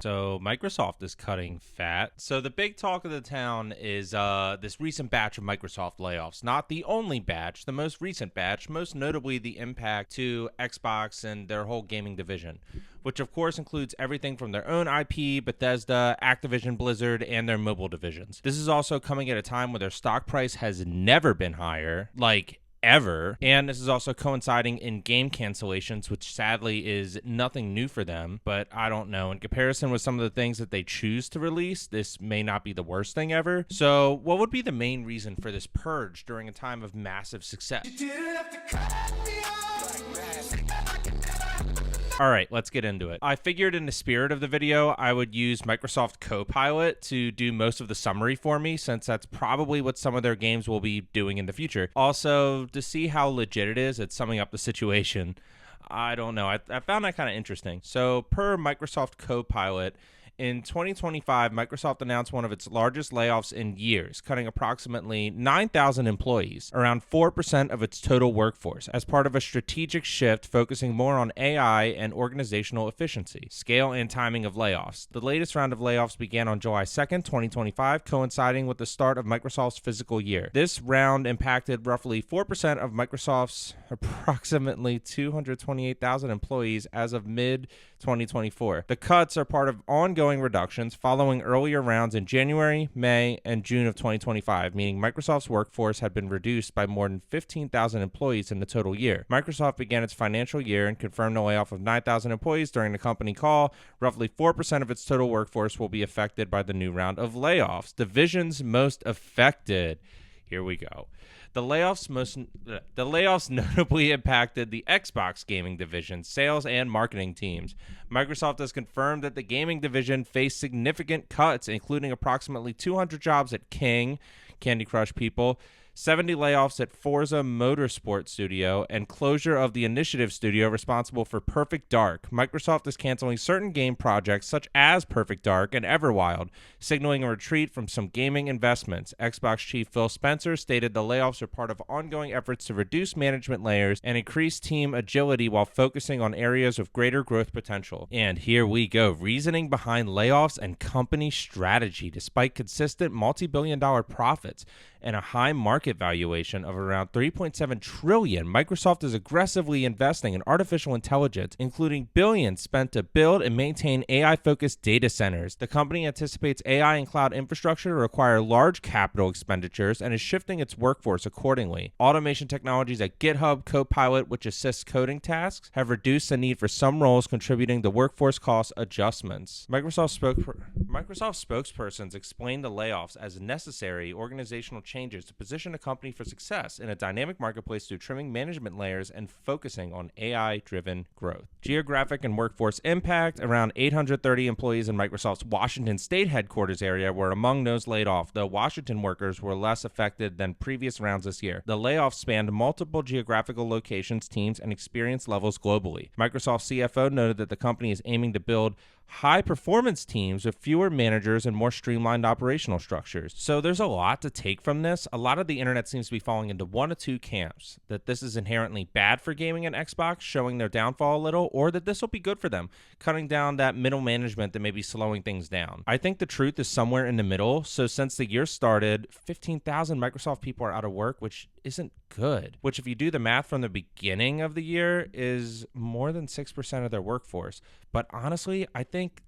So Microsoft is cutting fat. So the big talk of the town is this recent batch of Microsoft layoffs. Not the only batch, the most recent batch, most notably the impact to Xbox and their whole gaming division, which of course includes everything from their own IP, Bethesda, Activision Blizzard, and their mobile divisions. This is also coming at a time where their stock price has never been higher, like ever, and this is also coinciding in game cancellations, which sadly is nothing new for them, but I don't know, in comparison with some of the things that they choose to release, this may not be the worst thing ever. So what would be the main reason for this purge during a time of massive success? All right, let's get into it. I figured in the spirit of the video, I would use Microsoft Copilot to do most of the summary for me, since that's probably what some of their games will be doing in the future. Also, to see how legit it is at summing up the situation, I don't know. I found that kind of interesting. So per Microsoft Copilot, in 2025, Microsoft announced one of its largest layoffs in years, cutting approximately 9,000 employees, around 4% of its total workforce, as part of a strategic shift focusing more on AI and organizational efficiency, scale, and timing of layoffs. The latest round of layoffs began on July 2nd, 2025, coinciding with the start of Microsoft's fiscal year. This round impacted roughly 4% of Microsoft's approximately 228,000 employees as of mid-2024. The cuts are part of ongoing reductions following earlier rounds in January, May, and June of 2025, meaning Microsoft's workforce had been reduced by more than 15,000 employees in the total year. Microsoft began its financial year and confirmed a layoff of 9,000 employees during the company call. Roughly 4% of its total workforce will be affected by the new round of layoffs. Divisions most affected. Here we go. The layoffs notably impacted the Xbox gaming division, sales, and marketing teams. Microsoft has confirmed that the gaming division faced significant cuts, including approximately 200 jobs at King, Candy Crush people, 70 layoffs at Forza Motorsport Studio, and closure of the Initiative Studio responsible for Perfect Dark. Microsoft is canceling certain game projects such as Perfect Dark and Everwild, signaling a retreat from some gaming investments. Xbox chief Phil Spencer stated the layoffs are part of ongoing efforts to reduce management layers and increase team agility while focusing on areas of greater growth potential. And here we go. Reasoning behind layoffs and company strategy. Despite consistent multi-billion-dollar profits and a high market valuation of around $3.7 trillion, Microsoft is aggressively investing in artificial intelligence, including billions spent to build and maintain AI-focused data centers. The company anticipates AI and cloud infrastructure to require large capital expenditures and is shifting its workforce accordingly. Automation technologies at GitHub Copilot, which assists coding tasks, have reduced the need for some roles, contributing to workforce cost adjustments. Microsoft spokespersons explained the layoffs as necessary organizational changes to position the company for success in a dynamic marketplace through trimming management layers and focusing on AI-driven growth. Geographic and workforce impact: around 830 employees in Microsoft's Washington State headquarters area were among those laid off, though Washington workers were less affected than previous rounds this year. The layoffs spanned multiple geographical locations, teams, and experience levels globally. Microsoft CFO noted that the company is aiming to build high-performance teams with fewer managers and more streamlined operational structures. So there's a lot to take from this. A lot of the internet seems to be falling into one of two camps: that this is inherently bad for gaming and Xbox, showing their downfall a little, or that this will be good for them, cutting down that middle management that may be slowing things down. I think the truth is somewhere in the middle. So since the year started, 15,000 Microsoft people are out of work, which isn't good. Which, if you do the math from the beginning of the year, is more than 6% of their workforce. But honestly, I think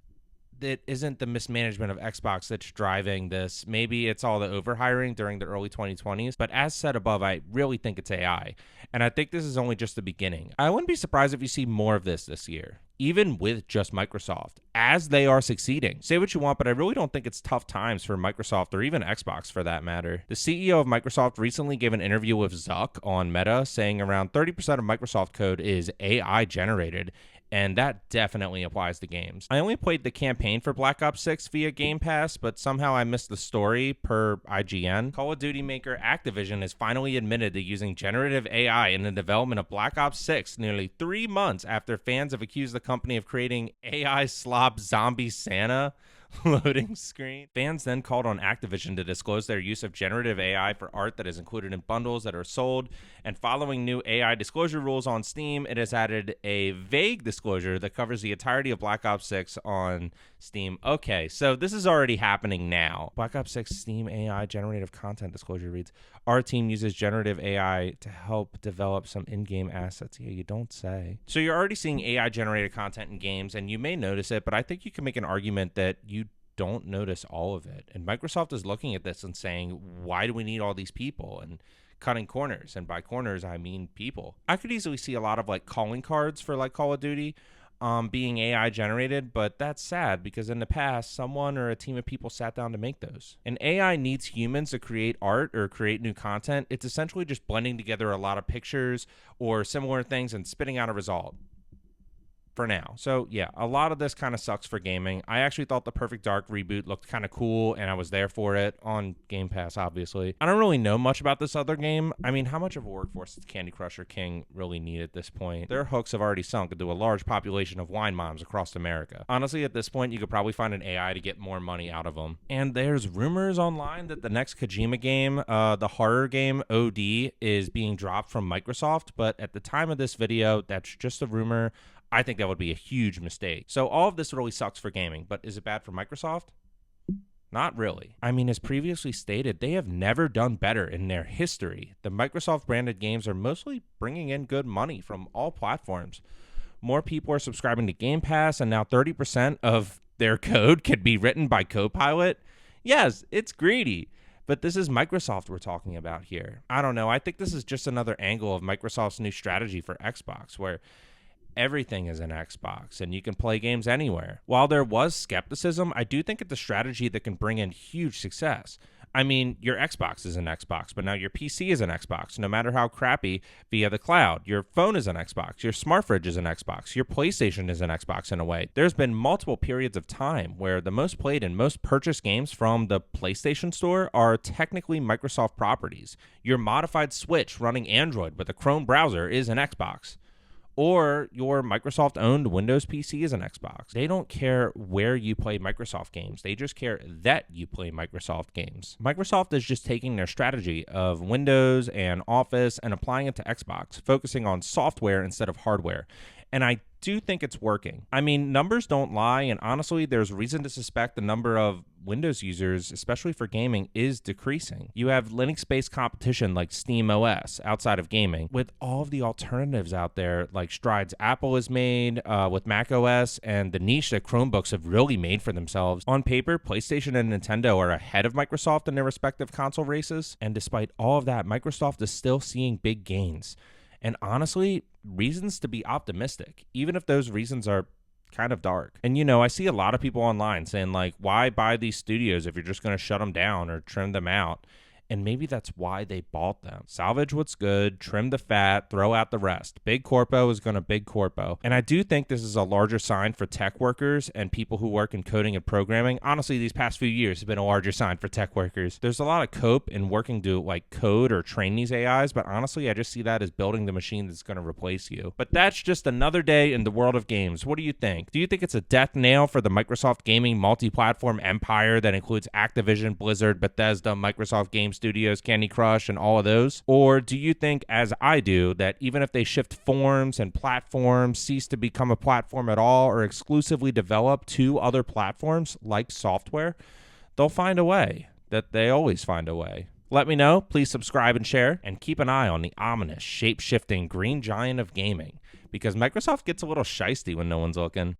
that isn't the mismanagement of Xbox that's driving this. Maybe it's all the overhiring during the early 2020s, but as said above, I really think it's AI. And I think this is only just the beginning. I wouldn't be surprised if you see more of this year, even with just Microsoft, as they are succeeding. Say what you want, but I really don't think it's tough times for Microsoft, or even Xbox for that matter. The CEO of Microsoft recently gave an interview with Zuck on Meta, saying around 30% of Microsoft code is AI generated, and that definitely applies to games. I only played the campaign for Black Ops 6 via Game Pass, but somehow I missed the story per IGN. Call of Duty maker Activision has finally admitted to using generative AI in the development of Black Ops 6 nearly 3 months after fans have accused the company of creating AI slob zombie Santa. loading screen. Fans then called on Activision to disclose their use of generative AI for art that is included in bundles that are sold. And following new AI disclosure rules on Steam, it has added a vague disclosure that covers the entirety of Black Ops 6 on Steam. Okay, so this is already happening now. Black Ops 6 Steam AI generative content disclosure reads, our team uses generative AI to help develop some in-game assets. Yeah, you don't say. So you're already seeing AI generated content in games, and you may notice it, but I think you can make an argument that you don't notice all of it. And Microsoft is looking at this and saying, why do we need all these people? And cutting corners. And by corners, I mean people. I could easily see a lot of like calling cards for like Call of Duty being AI generated, but that's sad because in the past, someone or a team of people sat down to make those. And AI needs humans to create art or create new content. It's essentially just blending together a lot of pictures or similar things and spitting out a result. For now. So yeah, a lot of this kind of sucks for gaming. I actually thought the Perfect Dark reboot looked kind of cool and I was there for it on Game Pass, obviously. I don't really know much about this other game. I mean, how much of a workforce does Candy Crush or King really need at this point? Their hooks have already sunk into a large population of wine moms across America. Honestly, at this point, you could probably find an AI to get more money out of them. And there's rumors online that the next Kojima game, the horror game OD, is being dropped from Microsoft, but at the time of this video, that's just a rumor. I think that would be a huge mistake. So all of this really sucks for gaming, but is it bad for Microsoft? Not really. I mean, as previously stated, they have never done better in their history. The Microsoft branded games are mostly bringing in good money from all platforms. More people are subscribing to Game Pass, and now 30% of their code could be written by Copilot. Yes, it's greedy. But this is Microsoft we're talking about here. I don't know. I think this is just another angle of Microsoft's new strategy for Xbox, where everything is an Xbox and you can play games anywhere. While there was skepticism, I do think it's a strategy that can bring in huge success. I mean, your Xbox is an Xbox, but now your PC is an Xbox, no matter how crappy, via the cloud. Your phone is an Xbox. Your smart fridge is an Xbox. Your PlayStation is an Xbox in a way. There's been multiple periods of time where the most played and most purchased games from the PlayStation Store are technically Microsoft properties. Your modified Switch running Android with a Chrome browser is an Xbox. Or your Microsoft-owned Windows PC is an Xbox. They don't care where you play Microsoft games. They just care that you play Microsoft games. Microsoft is just taking their strategy of Windows and Office and applying it to Xbox, focusing on software instead of hardware. And I do think it's working. I mean, numbers don't lie, and honestly, there's reason to suspect the number of Windows users, especially for gaming, is decreasing. You have Linux-based competition like Steam OS outside of gaming, with all of the alternatives out there, like strides Apple has made with Mac OS, and the niche that Chromebooks have really made for themselves. On paper, PlayStation and Nintendo are ahead of Microsoft in their respective console races, and despite all of that, Microsoft is still seeing big gains. And honestly, reasons to be optimistic, even if those reasons are kind of dark. And, you know, I see a lot of people online saying, like, why buy these studios if you're just going to shut them down or trim them out? And maybe that's why they bought them. Salvage what's good, trim the fat, throw out the rest. Big corpo is going to big corpo. And I do think this is a larger sign for tech workers and people who work in coding and programming. Honestly, these past few years have been a larger sign for tech workers. There's a lot of cope in working to like code or train these AIs, but honestly, I just see that as building the machine that's going to replace you. But that's just another day in the world of games. What do you think? Do you think it's a death nail for the Microsoft gaming multi-platform empire that includes Activision, Blizzard, Bethesda, Microsoft Game Studios, Candy Crush, and all of those? Or do you think, as I do, that even if they shift forms and platforms, cease to become a platform at all, or exclusively develop to other platforms like software, they'll find a way, that they always find a way? Let me know. Please subscribe and share, and keep an eye on the ominous, shape-shifting green giant of gaming, because Microsoft gets a little shisty when no one's looking.